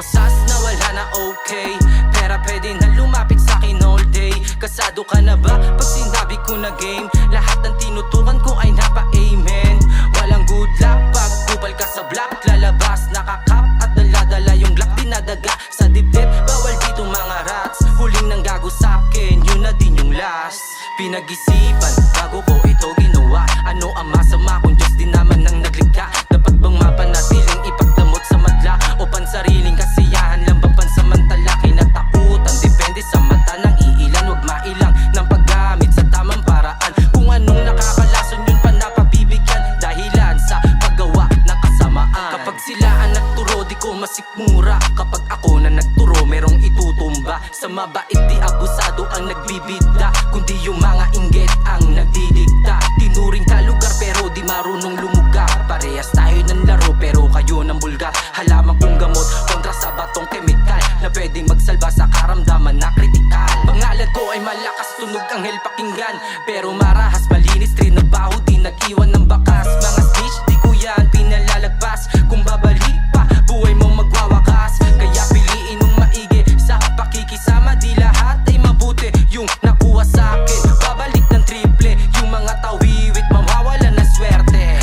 Rosas na wala na okay, pera pwede na lumapit sa'kin all day. Kasado ka na ba? Pag sinabi ko na game, lahat ng tinutukan ko ay napa-amen. Walang good luck pag kupal ka sa block, lalabas nakakap at daladala yung glock. Dinadaga sa dibdib, bawal dito mga rats. Huling nang gago sa'kin, yun na din yung last. Pinag-isipan bago ko ito ginawa. Ano ang masama kung Diyos din naman ang naglikha? Dapat bang mapanatiling ipagdamot sa madla? O pansariling kasiyahan lang bang pansamantala? Kinatakutan, depende sa mata ng iilan. Huwag mailang ng paggamit sa tamang paraan. Kung anong nakakalason yun pa napabibigyan, dahilan sa paggawa ng kasamaan. Kapag sila ang nagturo di ko masikmura, kapag ako na nagturo merong itutumba. Sa mabait di abusado ang nagbibida, kundi yung mga inggit ang nagdidikta. Tinuring ka lugar pero di marunong lumugar. Parehas tayo ng laro pero kayo ng bulgar. Halaman kong gamot kontra sa batong kemikal na pwedeng magsalba sa karamdaman na kritikal. Pangalan ko ay malakas, tunog ang hell pakinggan, pero marahas, malinis, trinabaho, di nag-iwan ng bakas. Mga snitch, di ko yan pinalalagpas. Kung babalik pa, buhay mo magwawakas. Kaya piliin mong maigi sa pakikisama, di lahat ay mabuti yung nakuha sa akin. Babalik ng triple, yung mga tawiwit mawawala na swerte.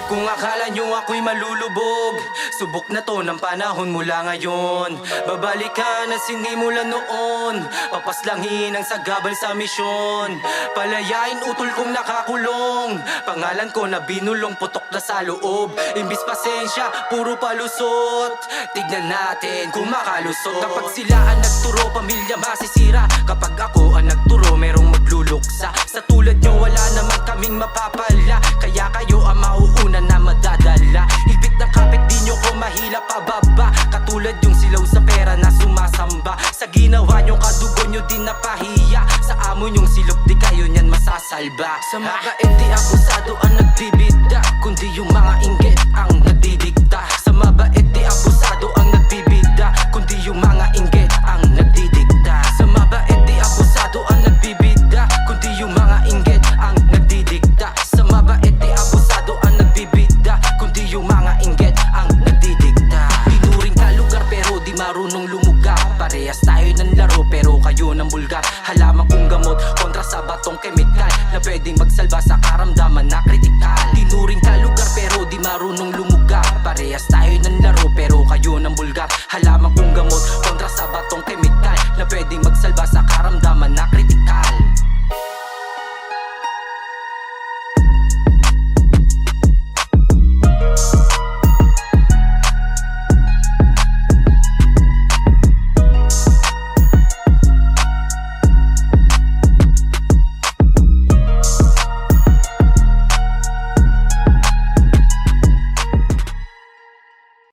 Kung akala nyo ako'y malulubog, subok na to ng panahon mula ngayon. Babalikan ang sinimulan noon, papaslangin ang sagabal sa misyon. Palayain utol kong nakakulong, pangalan ko na binulong putok na sa loob. Imbis pasensya, puro palusot, tignan natin kung makalusot. Kapag sila ang nagturo, pamilya masisira. Kapag ako ang nagturo, merong magluluksa. Sa tulad nyo wala naman kaming mapapala, kaya kayo ang mauuna na madadala. Higpit na kapit di nyo ko mahila pababa, katulad yung silaw sa pera na sumasamba. Sa ginawa nyo kadugo nyo din napahiya, sa amo nyong silog di kayo nyan masasalba. Sa mga di abusado ang nagbibida, kundi yung mga inggit ang nagdidikta. Sa mabait di abusado ang nagbibida, kundi yung mga inggit ang nagdidikta. Sa mabait di abusado ang nagbibida, kundi yung mga inggit ang nagdidikta. Sa mabait di abusado ang nagbibida, kundi yung mga inggit ang nagdidikta. Tinuring ka lugar pero di marunong lumugar. Parehas tayo ng laro pero kayo ng bulgar. Halaman kong gamot kontra sa batong kemikal na pwedeng magsalba sa karamdaman na kritikal.